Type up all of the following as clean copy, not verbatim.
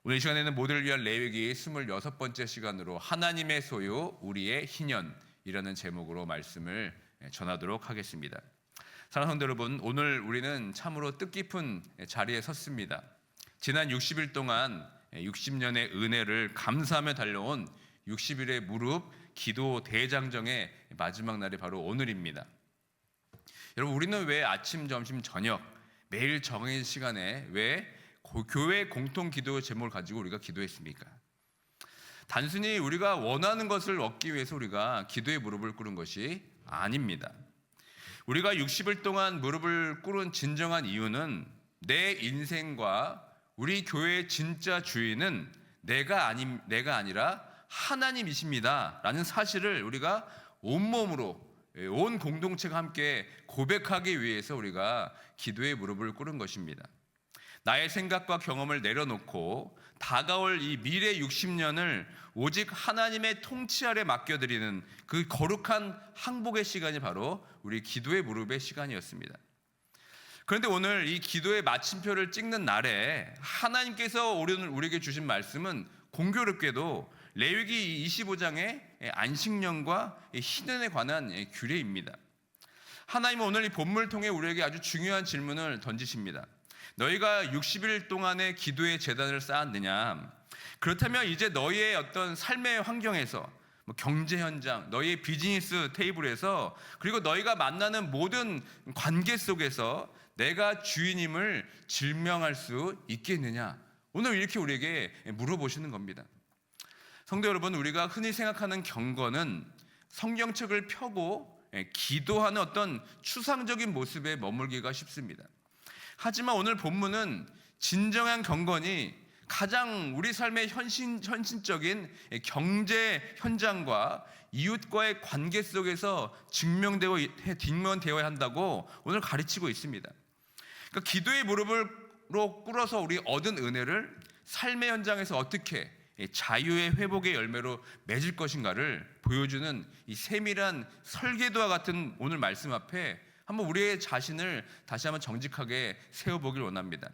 오늘 이 시간에는 모두를 위한 레위기 26번째 시간으로 하나님의 소유 우리의 희년이라는 제목으로 말씀을 전하도록 하겠습니다. 사랑하는 성도 여러분, 오늘 우리는 참으로 뜻깊은 자리에 섰습니다. 지난 60일 동안 60년의 은혜를 감사하며 달려온 60일의 무릎 기도 대장정의 마지막 날이 바로 오늘입니다. 여러분, 우리는 왜 아침, 점심, 저녁 매일 정해진 시간에 왜 교회 공통 기도의 제목을 가지고 우리가 기도했습니까? 단순히 우리가 원하는 것을 얻기 위해서 우리가 기도의 무릎을 꿇은 것이 아닙니다. 우리가 60일 동안 무릎을 꿇은 진정한 이유는 내 인생과 우리 교회의 진짜 주인은 내가 아니라 하나님이십니다 라는 사실을 우리가 온몸으로 온 공동체가 함께 고백하기 위해서 우리가 기도의 무릎을 꿇은 것입니다. 나의 생각과 경험을 내려놓고 다가올 이 미래 60년을 오직 하나님의 통치 아래 맡겨드리는 그 거룩한 항복의 시간이 바로 우리 기도의 무릎의 시간이었습니다. 그런데 오늘 이 기도의 마침표를 찍는 날에 하나님께서 우리에게 주신 말씀은 공교롭게도 레위기 25장의 안식년과 희년에 관한 규례입니다. 하나님은 오늘 이 본문을 통해 우리에게 아주 중요한 질문을 던지십니다. 너희가 60일 동안의 기도의 제단을 쌓았느냐? 그렇다면 이제 너희의 어떤 삶의 환경에서 경제 현장, 너희의 비즈니스 테이블에서 그리고 너희가 만나는 모든 관계 속에서 내가 주인임을 증명할 수 있겠느냐? 오늘 이렇게 우리에게 물어보시는 겁니다. 성도 여러분, 우리가 흔히 생각하는 경건은 성경책을 펴고 기도하는 어떤 추상적인 모습에 머물기가 쉽습니다. 하지만 오늘 본문은 진정한 경건이 가장 우리 삶의 현실적인 경제 현장과 이웃과의 관계 속에서 직면되어야 한다고 오늘 가르치고 있습니다. 그러니까 기도의 무릎으로 꿇어서 우리 얻은 은혜를 삶의 현장에서 어떻게 자유의 회복의 열매로 맺을 것인가를 보여주는 이 세밀한 설계도와 같은 오늘 말씀 앞에 한번 우리의 자신을 다시 한번 정직하게 세워보길 원합니다.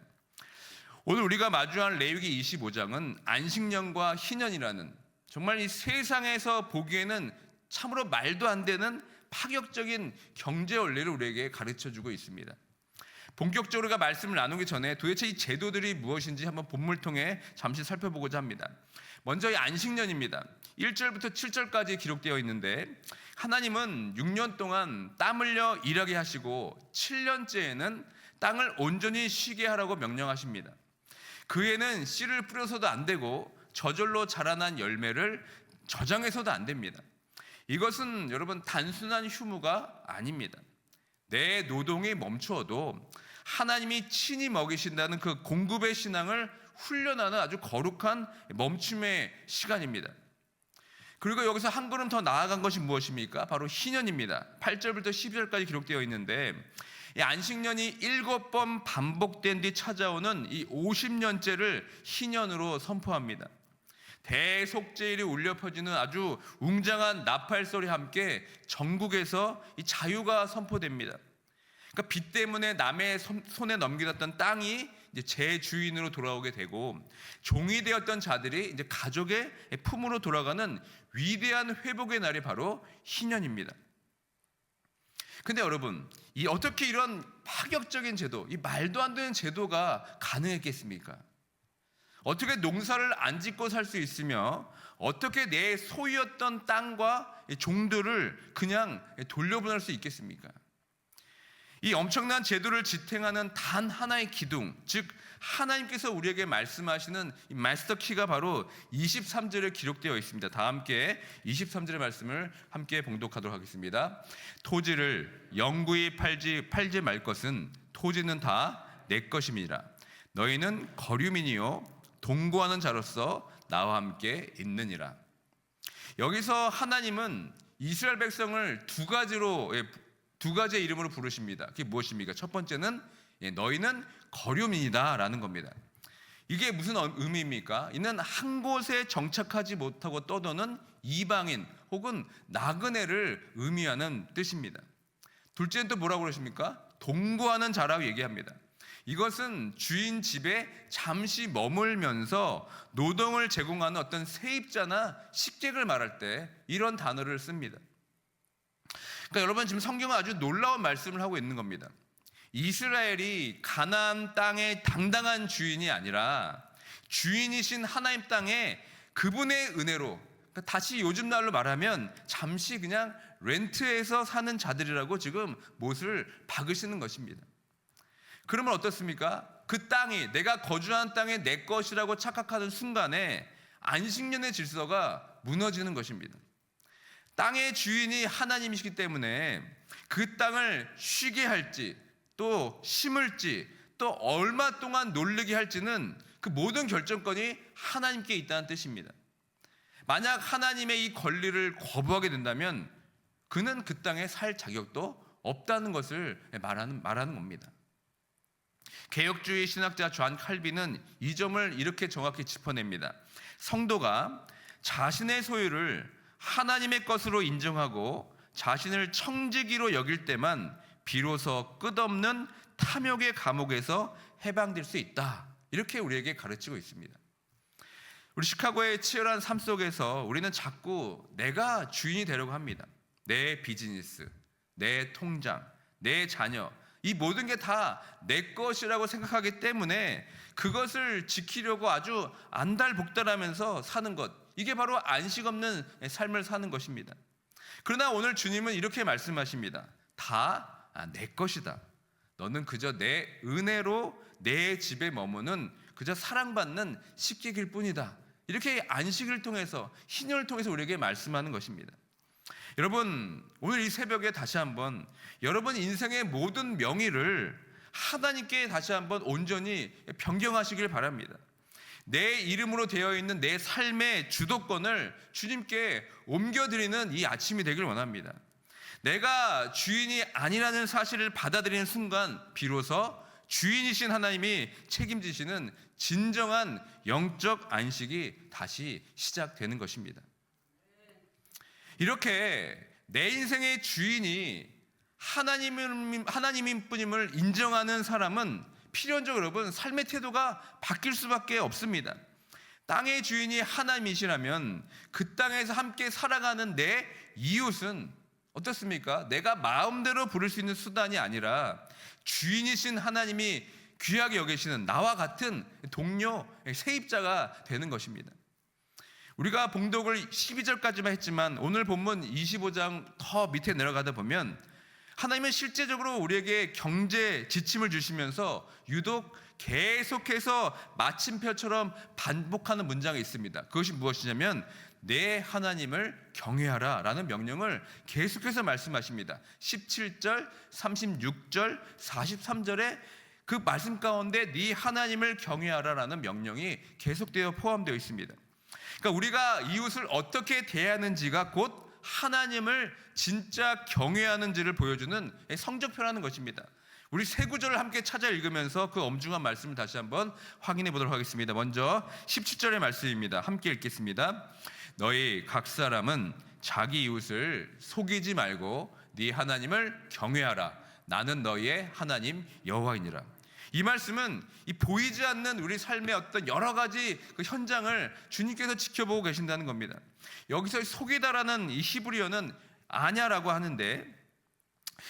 오늘 우리가 마주할 레위기 25장은 안식년과 희년이라는 정말 이 세상에서 보기에는 참으로 말도 안 되는 파격적인 경제 원리를 우리에게 가르쳐주고 있습니다. 본격적으로 우리가 말씀을 나누기 전에 도대체 이 제도들이 무엇인지 한번 본문을 통해 잠시 살펴보고자 합니다. 먼저 이 안식년입니다. 1절부터 7절까지 기록되어 있는데 하나님은 6년 동안 땀 흘려 일하게 하시고 7년째에는 땅을 온전히 쉬게 하라고 명령하십니다. 그 해는 씨를 뿌려서도 안 되고 저절로 자라난 열매를 저장해서도 안 됩니다. 이것은 여러분 단순한 휴무가 아닙니다. 내 노동이 멈추어도 하나님이 친히 먹이신다는 그 공급의 신앙을 훈련하는 아주 거룩한 멈춤의 시간입니다. 그리고 여기서 한 걸음 더 나아간 것이 무엇입니까? 바로 희년입니다. 8절부터 12절까지 기록되어 있는데 이 안식년이 7번 반복된 뒤 찾아오는 이 50년째를 희년으로 선포합니다. 대속제일이 울려 퍼지는 아주 웅장한 나팔 소리와 함께 전국에서 이 자유가 선포됩니다. 그러니까 빚 때문에 남의 손에 넘겨졌던 땅이 이제 제 주인으로 돌아오게 되고 종이 되었던 자들이 이제 가족의 품으로 돌아가는 위대한 회복의 날이 바로 희년입니다. 근데 여러분, 어떻게 이런 파격적인 제도, 이 말도 안 되는 제도가 가능했겠습니까? 어떻게 농사를 안 짓고 살 수 있으며 어떻게 내 소유였던 땅과 종들을 그냥 돌려보낼 수 있겠습니까? 이 엄청난 제도를 지탱하는 단 하나의 기둥, 즉 하나님께서 우리에게 말씀하시는 이 마스터 키가 바로 23절에 기록되어 있습니다. 다 함께 23절의 말씀을 함께 봉독하도록 하겠습니다. 토지를 영구히 팔지 말 것은 토지는 다 내 것임이라. 너희는 거류민이요 동거하는 자로서 나와 함께 있느니라. 여기서 하나님은 이스라엘 백성을 두 가지의 이름으로 부르십니다. 그게 무엇입니까? 첫 번째는 너희는 거류민이다 라는 겁니다. 이게 무슨 의미입니까? 이는 한 곳에 정착하지 못하고 떠도는 이방인 혹은 나그네를 의미하는 뜻입니다. 둘째는 또 뭐라고 그러십니까? 동거하는 자라고 얘기합니다. 이것은 주인 집에 잠시 머물면서 노동을 제공하는 어떤 세입자나 식객을 말할 때 이런 단어를 씁니다. 그러니까 여러분, 지금 성경은 아주 놀라운 말씀을 하고 있는 겁니다. 이스라엘이 가나안 땅의 당당한 주인이 아니라 주인이신 하나님 땅에 그분의 은혜로, 그러니까 다시 요즘 날로 말하면 잠시 그냥 렌트해서 사는 자들이라고 지금 못을 박으시는 것입니다. 그러면 어떻습니까? 그 땅이, 내가 거주하는 땅이 내 것이라고 착각하는 순간에 안식년의 질서가 무너지는 것입니다. 땅의 주인이 하나님이시기 때문에 그 땅을 쉬게 할지, 또 심을지, 또 얼마 동안 놀리게 할지는 그 모든 결정권이 하나님께 있다는 뜻입니다. 만약 하나님의 이 권리를 거부하게 된다면 그는 그 땅에 살 자격도 없다는 것을 말하는 겁니다. 개혁주의 신학자 존 칼빈은 이 점을 이렇게 정확히 짚어냅니다. 성도가 자신의 소유를 하나님의 것으로 인정하고 자신을 청지기로 여길 때만 비로소 끝없는 탐욕의 감옥에서 해방될 수 있다. 이렇게 우리에게 가르치고 있습니다. 우리 시카고의 치열한 삶 속에서 우리는 자꾸 내가 주인이 되려고 합니다. 내 비즈니스, 내 통장, 내 자녀, 이 모든 게 다 내 것이라고 생각하기 때문에 그것을 지키려고 아주 안달복달하면서 사는 것, 이게 바로 안식 없는 삶을 사는 것입니다. 그러나 오늘 주님은 이렇게 말씀하십니다. 다 내 것이다. 너는 그저 내 은혜로 내 집에 머무는 그저 사랑받는 식객일 뿐이다. 이렇게 안식을 통해서, 희년을 통해서 우리에게 말씀하는 것입니다. 여러분, 오늘 이 새벽에 다시 한번 여러분 인생의 모든 명의를 하나님께 다시 한번 온전히 변경하시길 바랍니다. 내 이름으로 되어 있는 내 삶의 주도권을 주님께 옮겨드리는 이 아침이 되길 원합니다. 내가 주인이 아니라는 사실을 받아들이는 순간 비로소 주인이신 하나님이 책임지시는 진정한 영적 안식이 다시 시작되는 것입니다. 이렇게 내 인생의 주인이 하나님인 뿐임을 인정하는 사람은 필연적으로 여러분 삶의 태도가 바뀔 수밖에 없습니다. 땅의 주인이 하나님이시라면 그 땅에서 함께 살아가는 내 이웃은 어떻습니까? 내가 마음대로 부를 수 있는 수단이 아니라 주인이신 하나님이 귀하게 여기시는 나와 같은 동료, 세입자가 되는 것입니다. 우리가 봉독을 12절까지만 했지만 오늘 본문 25장 더 밑에 내려가다 보면 하나님은 실제적으로 우리에게 경제 지침을 주시면서 유독 계속해서 마침표처럼 반복하는 문장이 있습니다. 그것이 무엇이냐면 내 하나님을 경외하라 라는 명령을 계속해서 말씀하십니다. 17절, 36절, 43절에 그 말씀 가운데 네 하나님을 경외하라 라는 명령이 계속되어 포함되어 있습니다. 그러니까 우리가 이웃을 어떻게 대하는지가 곧 하나님을 진짜 경외하는지를 보여주는 성적표라는 것입니다. 우리 세 구절을 함께 찾아 읽으면서 그 엄중한 말씀을 다시 한번 확인해 보도록 하겠습니다. 먼저 17절의 말씀입니다. 함께 읽겠습니다. 너희 각 사람은 자기 이웃을 속이지 말고 네 하나님을 경외하라. 나는 너희의 하나님 여호와이니라. 이 말씀은 이 보이지 않는 우리 삶의 어떤 여러 가지 그 현장을 주님께서 지켜보고 계신다는 겁니다. 여기서 속이다라는 이 히브리어는 아냐라고 하는데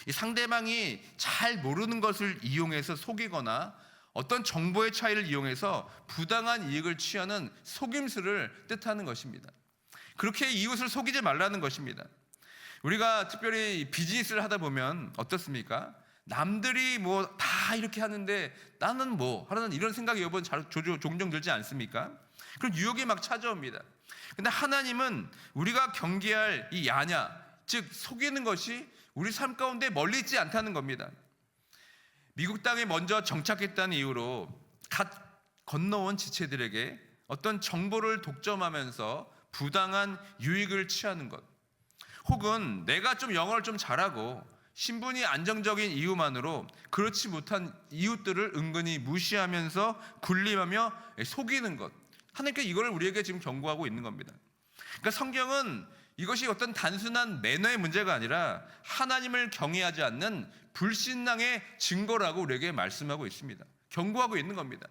이 상대방이 잘 모르는 것을 이용해서 속이거나 어떤 정보의 차이를 이용해서 부당한 이익을 취하는 속임수를 뜻하는 것입니다. 그렇게 이웃을 속이지 말라는 것입니다. 우리가 특별히 비즈니스를 하다 보면 어떻습니까? 남들이 뭐 다 이렇게 하는데 나는 뭐 하는 이런 생각이 여러분 종종 들지 않습니까? 그런 유혹이 막 찾아옵니다. 근데 하나님은 우리가 경계할 이 야냐, 즉 속이는 것이 우리 삶 가운데 멀리 있지 않다는 겁니다. 미국 땅에 먼저 정착했다는 이유로 갓 건너온 지체들에게 어떤 정보를 독점하면서 부당한 유익을 취하는 것, 혹은 내가 좀 영어를 좀 잘하고 신분이 안정적인 이유만으로 그렇지 못한 이웃들을 은근히 무시하면서 군림하며 속이는 것, 하나님께서 이걸 우리에게 지금 경고하고 있는 겁니다. 그러니까 성경은 이것이 어떤 단순한 매너의 문제가 아니라 하나님을 경외하지 않는 불신앙의 증거라고 우리에게 말씀하고 있습니다. 경고하고 있는 겁니다.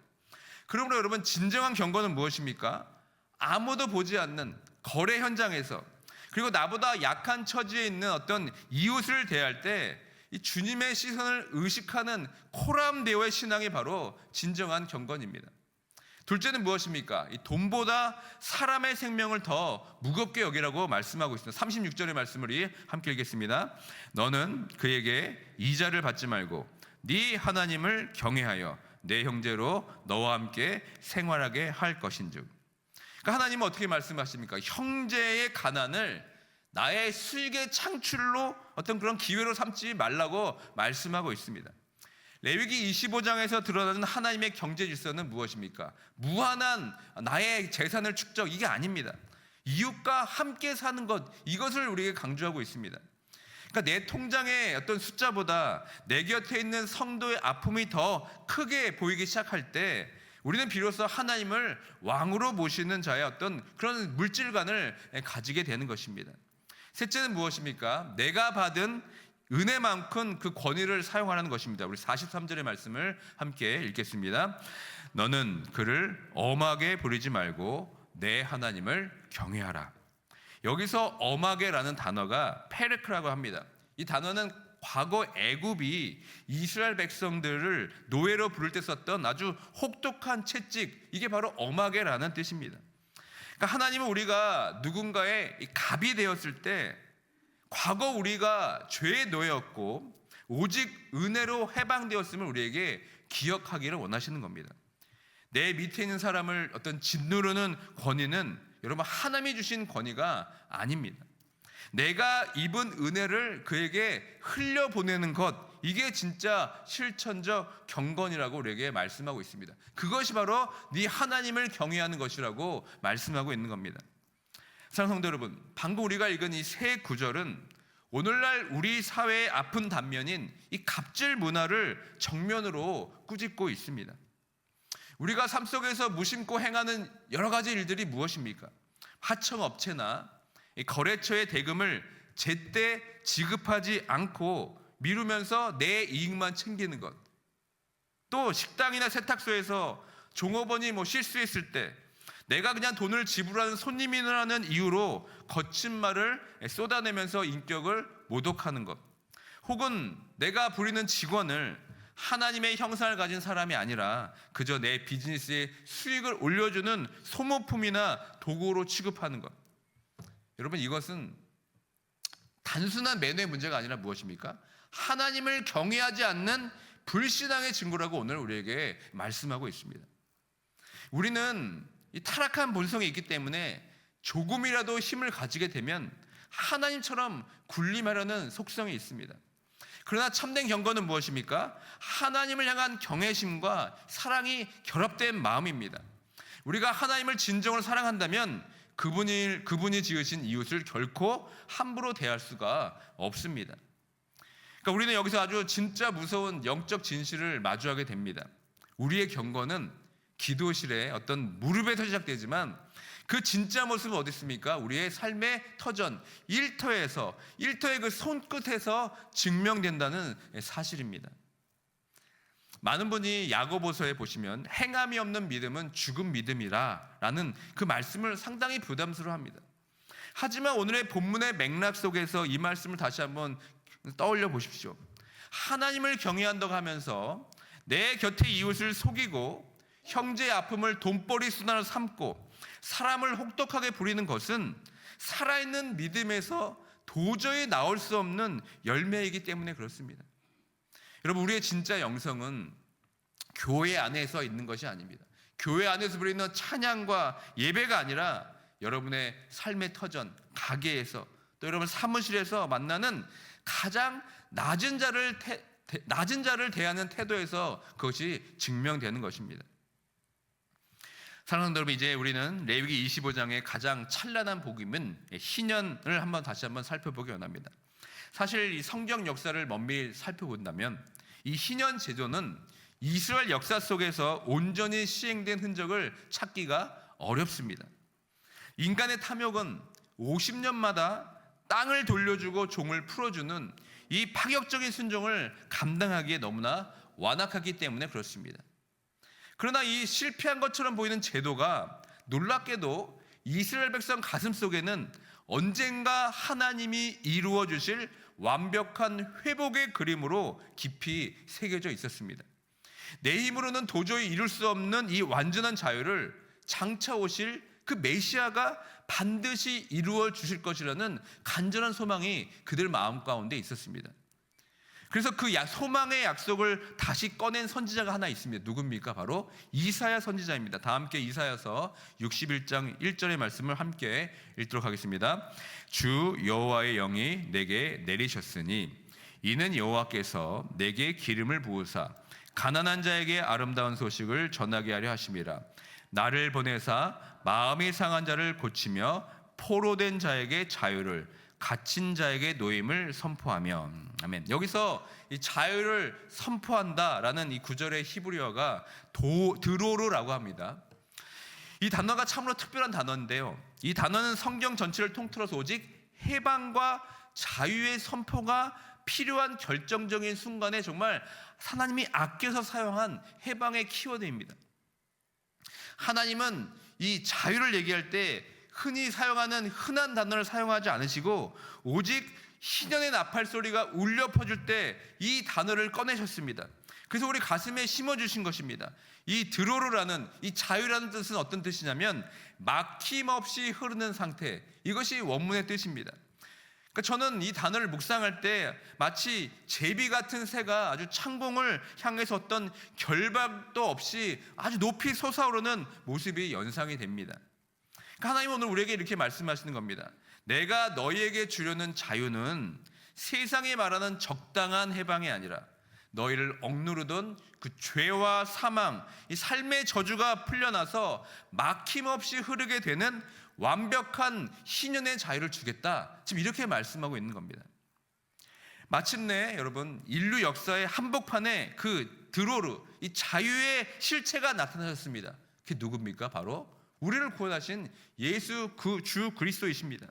그러므로 여러분, 진정한 경건은 무엇입니까? 아무도 보지 않는 거래 현장에서, 그리고 나보다 약한 처지에 있는 어떤 이웃을 대할 때 이 주님의 시선을 의식하는 코람데오의 신앙이 바로 진정한 경건입니다. 둘째는 무엇입니까? 이 돈보다 사람의 생명을 더 무겁게 여기라고 말씀하고 있습니다. 36절의 말씀을 우리 함께 읽겠습니다. 너는 그에게 이자를 받지 말고 네 하나님을 경외하여 내 형제로 너와 함께 생활하게 할 것인즉. 그러니까 하나님은 어떻게 말씀하십니까? 형제의 가난을 나의 수익의 창출로 어떤 그런 기회로 삼지 말라고 말씀하고 있습니다. 레위기 25장에서 드러나는 하나님의 경제 질서는 무엇입니까? 무한한 나의 재산을 축적, 이게 아닙니다. 이웃과 함께 사는 것, 이것을 우리에게 강조하고 있습니다. 그러니까 내 통장의 어떤 숫자보다 내 곁에 있는 성도의 아픔이 더 크게 보이기 시작할 때 우리는 비로소 하나님을 왕으로 모시는 자의 어떤 그런 물질관을 가지게 되는 것입니다. 셋째는 무엇입니까? 내가 받은 은혜만큼 그 권위를 사용하는 것입니다. 우리 43절의 말씀을 함께 읽겠습니다. 너는 그를 엄하게 부리지 말고 내 하나님을 경외하라. 여기서 엄하게라는 단어가 페르크라고 합니다. 이 단어는 과거 애굽이 이스라엘 백성들을 노예로 부를 때 썼던 아주 혹독한 채찍, 이게 바로 엄하게라는 뜻입니다. 그러니까 하나님은 우리가 누군가의 갑이 되었을 때 과거 우리가 죄의 노예였고 오직 은혜로 해방되었음을 우리에게 기억하기를 원하시는 겁니다. 내 밑에 있는 사람을 어떤 짓누르는 권위는 여러분 하나님이 주신 권위가 아닙니다. 내가 입은 은혜를 그에게 흘려보내는 것, 이게 진짜 실천적 경건이라고 우리에게 말씀하고 있습니다. 그것이 바로 네 하나님을 경외하는 것이라고 말씀하고 있는 겁니다. 사랑하는 성도 여러분, 방금 우리가 읽은 이 세 구절은 오늘날 우리 사회의 아픈 단면인 이 갑질 문화를 정면으로 꾸짖고 있습니다. 우리가 삶 속에서 무심코 행하는 여러 가지 일들이 무엇입니까? 하청업체나 거래처의 대금을 제때 지급하지 않고 미루면서 내 이익만 챙기는 것, 또 식당이나 세탁소에서 종업원이 실수했을 때 내가 그냥 돈을 지불하는 손님이라는 이유로 거친 말을 쏟아내면서 인격을 모독하는 것, 혹은 내가 부리는 직원을 하나님의 형상을 가진 사람이 아니라 그저 내 비즈니스의 수익을 올려주는 소모품이나 도구로 취급하는 것. 여러분, 이것은 단순한 매너의 문제가 아니라 무엇입니까? 하나님을 경외하지 않는 불신앙의 증거라고 오늘 우리에게 말씀하고 있습니다. 우리는 이 타락한 본성이 있기 때문에 조금이라도 힘을 가지게 되면 하나님처럼 군림하려는 속성이 있습니다. 그러나 참된 경건은 무엇입니까? 하나님을 향한 경외심과 사랑이 결합된 마음입니다. 우리가 하나님을 진정으로 사랑한다면 그분이 지으신 이웃을 결코 함부로 대할 수가 없습니다. 그러니까 우리는 여기서 아주 진짜 무서운 영적 진실을 마주하게 됩니다. 우리의 경건은 기도실에 어떤 무릎에서 시작되지만 그 진짜 모습은 어디 있습니까? 우리의 삶의 터전, 일터의 그 손끝에서 증명된다는 사실입니다. 많은 분이 야고보서에 보시면 행함이 없는 믿음은 죽은 믿음이라는 그 말씀을 상당히 부담스러워합니다. 하지만 오늘의 본문의 맥락 속에서 이 말씀을 다시 한번 떠올려 보십시오. 하나님을 경외한다고 하면서 내 곁의 이웃을 속이고 형제의 아픔을 돈벌이 수단으로 삼고 사람을 혹독하게 부리는 것은 살아있는 믿음에서 도저히 나올 수 없는 열매이기 때문에 그렇습니다. 여러분, 우리의 진짜 영성은 교회 안에서 있는 것이 아닙니다. 교회 안에서 부리는 찬양과 예배가 아니라 여러분의 삶의 터전, 가게에서 또 여러분 사무실에서 만나는 가장 낮은 자를 대하는 태도에서 그것이 증명되는 것입니다. 사랑하는 여러분, 이제 우리는 레위기 25장의 가장 찬란한 복음인 희년을 다시 한번 살펴보기 원합니다. 사실 이 성경 역사를 면밀히 살펴본다면 이 희년 제도는 이스라엘 역사 속에서 온전히 시행된 흔적을 찾기가 어렵습니다. 인간의 탐욕은 50년마다 땅을 돌려주고 종을 풀어주는 이 파격적인 순종을 감당하기에 너무나 완악하기 때문에 그렇습니다. 그러나 이 실패한 것처럼 보이는 제도가 놀랍게도 이스라엘 백성 가슴 속에는 언젠가 하나님이 이루어 주실 완벽한 회복의 그림으로 깊이 새겨져 있었습니다. 내 힘으로는 도저히 이룰 수 없는 이 완전한 자유를 장차 오실 그 메시아가 반드시 이루어 주실 것이라는 간절한 소망이 그들 마음 가운데 있었습니다. 그래서 그 소망의 약속을 다시 꺼낸 선지자가 하나 있습니다. 누굽니까? 바로 이사야 선지자입니다. 다 함께 이사야서 61장 1절의 말씀을 함께 읽도록 하겠습니다. 주 여호와의 영이 내게 내리셨으니 이는 여호와께서 내게 기름을 부으사 가난한 자에게 아름다운 소식을 전하게 하려 하심이라. 나를 보내사 마음이 상한 자를 고치며 포로된 자에게 자유를, 갇힌 자에게 노임을 선포하며. 아멘. 여기서 이 자유를 선포한다라는 이 구절의 히브리어가 드로르라고 합니다. 이 단어가 참으로 특별한 단어인데요, 이 단어는 성경 전체를 통틀어서 오직 해방과 자유의 선포가 필요한 결정적인 순간에 정말 하나님이 아껴서 사용한 해방의 키워드입니다. 하나님은 이 자유를 얘기할 때 흔히 사용하는 흔한 단어를 사용하지 않으시고 오직 희년의 나팔 소리가 울려 퍼질 때 이 단어를 꺼내셨습니다. 그래서 우리 가슴에 심어주신 것입니다. 이 드로르라는, 이 자유라는 뜻은 어떤 뜻이냐면 막힘없이 흐르는 상태, 이것이 원문의 뜻입니다. 그러니까 저는 이 단어를 묵상할 때 마치 제비 같은 새가 아주 창공을 향해서 어떤 결박도 없이 아주 높이 솟아오르는 모습이 연상이 됩니다. 그러니까 하나님은 오늘 우리에게 이렇게 말씀하시는 겁니다. 내가 너희에게 주려는 자유는 세상이 말하는 적당한 해방이 아니라 너희를 억누르던 그 죄와 사망, 이 삶의 저주가 풀려나서 막힘없이 흐르게 되는 완벽한 희년의 자유를 주겠다, 지금 이렇게 말씀하고 있는 겁니다. 마침내 여러분, 인류 역사의 한복판에 그 드로르, 이 자유의 실체가 나타나셨습니다. 그게 누굽니까? 바로 우리를 구원하신 예수 주 그리스도이십니다.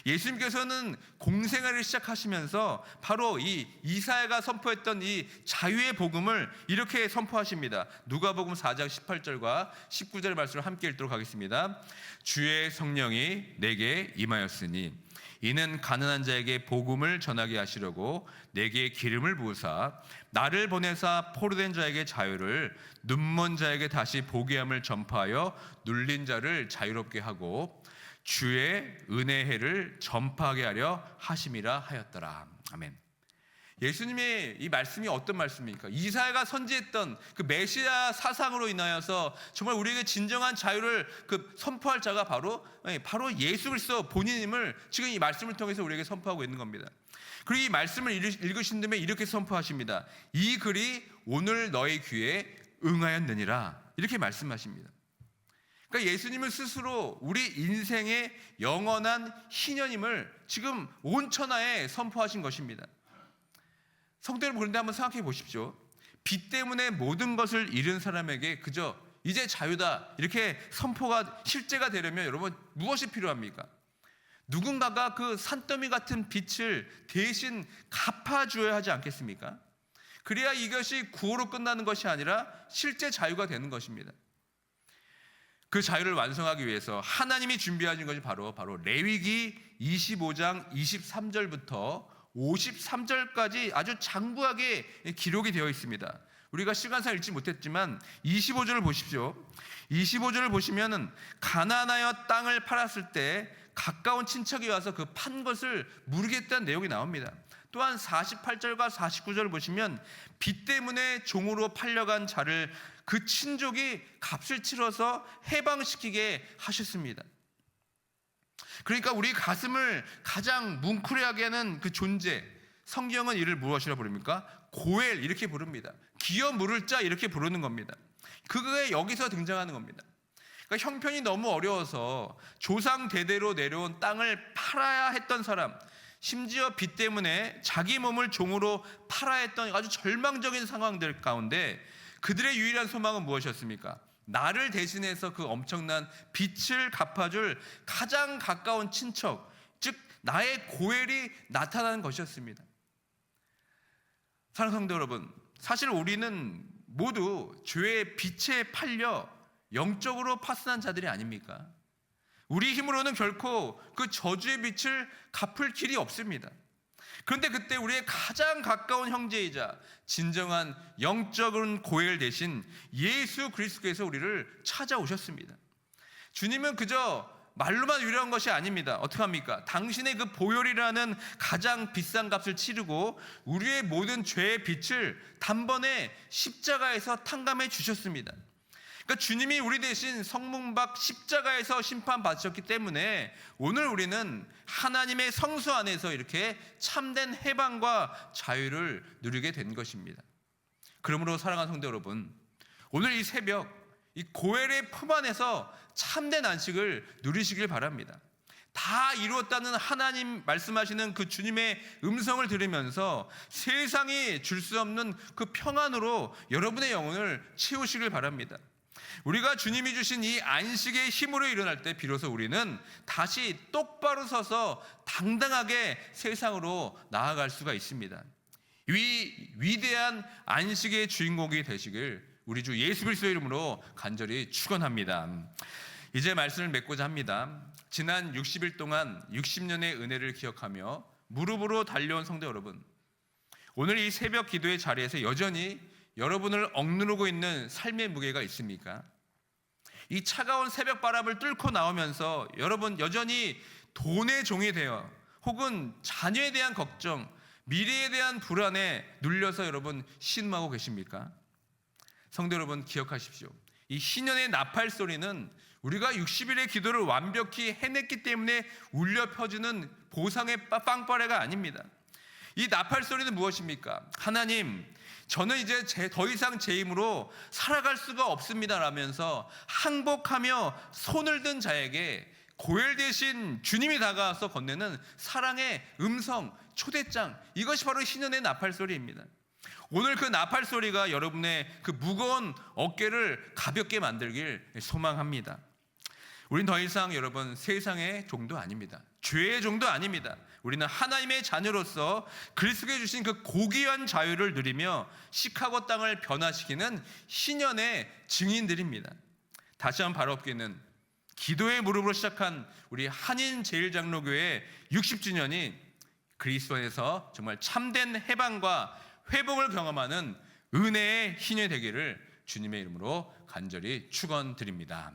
예수님께서는 공생애를 시작하시면서 바로 이 이사야가 선포했던 이 자유의 복음을 이렇게 선포하십니다. 누가복음 4장 18절과 19절의 말씀을 함께 읽도록 하겠습니다. 주의 성령이 내게 임하였으니 이는 가난한 자에게 복음을 전하게 하시려고 내게 기름을 부으사 나를 보내사 포로된 자에게 자유를, 눈먼 자에게 다시 보게 함을 전파하여 눌린 자를 자유롭게 하고 주의 은혜의 해를 전파하게 하려 하심이라 하였더라. 아멘. 예수님의 이 말씀이 어떤 말씀입니까? 이사야가 선지했던 그 메시아 사상으로 인하여서 정말 우리에게 진정한 자유를 선포할 자가 바로 예수 그리스도 본인임을 지금 이 말씀을 통해서 우리에게 선포하고 있는 겁니다. 그리고 이 말씀을 읽으신 다음에 이렇게 선포하십니다. 이 글이 오늘 너의 귀에 응하였느니라, 이렇게 말씀하십니다. 그러니까 예수님은 스스로 우리 인생의 영원한 희년임을 지금 온 천하에 선포하신 것입니다. 성도 여러분, 그런데 한번 생각해 보십시오. 빚 때문에 모든 것을 잃은 사람에게 그저 이제 자유다, 이렇게 선포가 실제가 되려면 여러분 무엇이 필요합니까? 누군가가 그 산더미 같은 빚을 대신 갚아줘야 하지 않겠습니까? 그래야 이것이 구호로 끝나는 것이 아니라 실제 자유가 되는 것입니다. 그 자유를 완성하기 위해서 하나님이 준비하신 것이 바로 레위기 25장 23절부터 53절까지 아주 장구하게 기록이 되어 있습니다. 우리가 시간상 읽지 못했지만 25절을 보십시오. 25절을 보시면은 가나안하여 땅을 팔았을 때 가까운 친척이 와서 그 판 것을 물으겠다는 내용이 나옵니다. 또한 48절과 49절을 보시면 빚 때문에 종으로 팔려간 자를 그 친족이 값을 치러서 해방시키게 하셨습니다. 그러니까 우리 가슴을 가장 뭉클하게 하는 그 존재, 성경은 이를 무엇이라 부릅니까? 고엘, 이렇게 부릅니다. 기어 물을 자, 이렇게 부르는 겁니다. 그게 여기서 등장하는 겁니다. 그러니까 형편이 너무 어려워서 조상 대대로 내려온 땅을 팔아야 했던 사람, 심지어 빚 때문에 자기 몸을 종으로 팔아야 했던 아주 절망적인 상황들 가운데 그들의 유일한 소망은 무엇이었습니까? 나를 대신해서 그 엄청난 빚을 갚아줄 가장 가까운 친척, 즉 나의 고엘이 나타나는 것이었습니다. 사랑하는 성도 여러분, 사실 우리는 모두 죄의 빛에 팔려 영적으로 파산한 자들이 아닙니까? 우리 힘으로는 결코 그 저주의 빛을 갚을 길이 없습니다. 그런데 그때 우리의 가장 가까운 형제이자 진정한 영적인 고엘 대신 예수 그리스도께서 우리를 찾아오셨습니다. 주님은 그저 말로만 위로한 것이 아닙니다. 어떻게 합니까? 당신의 그 보혈이라는 가장 비싼 값을 치르고 우리의 모든 죄의 빛을 단번에 십자가에서 탕감해 주셨습니다. 그러니까 주님이 우리 대신 성문밖 십자가에서 심판받으셨기 때문에 오늘 우리는 하나님의 성소 안에서 이렇게 참된 해방과 자유를 누리게 된 것입니다. 그러므로 사랑하는 성도 여러분, 오늘 이 새벽 이 고엘의 품 안에서 참된 안식을 누리시길 바랍니다. 다 이루었다는 하나님 말씀하시는 그 주님의 음성을 들으면서 세상이 줄 수 없는 그 평안으로 여러분의 영혼을 채우시길 바랍니다. 우리가 주님이 주신 이 안식의 힘으로 일어날 때 비로소 우리는 다시 똑바로 서서 당당하게 세상으로 나아갈 수가 있습니다. 위대한 안식의 주인공이 되시길 우리 주 예수 그리스도의 이름으로 간절히 축원합니다. 이제 말씀을 맺고자 합니다. 지난 60일 동안 60년의 은혜를 기억하며 무릎으로 달려온 성도 여러분, 오늘 이 새벽 기도의 자리에서 여전히 여러분을 억누르고 있는 삶의 무게가 있습니까? 이 차가운 새벽 바람을 뚫고 나오면서 여러분 여전히 돈의 종이 되어 혹은 자녀에 대한 걱정, 미래에 대한 불안에 눌려서 여러분 신음하고 계십니까? 성도 여러분 기억하십시오. 이 희년의 나팔 소리는 우리가 60일의 기도를 완벽히 해냈기 때문에 울려 퍼지는 보상의 빵빠레가 아닙니다. 이 나팔 소리는 무엇입니까? 하나님, 저는 이제 더 이상 제 힘으로 살아갈 수가 없습니다 라면서 항복하며 손을 든 자에게 고엘 대신 주님이 다가와서 건네는 사랑의 음성, 초대장, 이것이 바로 희년의 나팔 소리입니다. 오늘 그 나팔 소리가 여러분의 그 무거운 어깨를 가볍게 만들길 소망합니다. 우린 더 이상 여러분 세상의 종도 아닙니다. 죄의 종도 아닙니다. 우리는 하나님의 자녀로서 그리스도께 주신 그 고귀한 자유를 누리며 시카고 땅을 변화시키는 희년의 증인들입니다. 다시 한번 발업기는 기도의 무릎으로 시작한 우리 한인제일장로교회 60주년이 그리스도 안에서 정말 참된 해방과 회복을 경험하는 은혜의 희년이 되기를 주님의 이름으로 간절히 축원드립니다.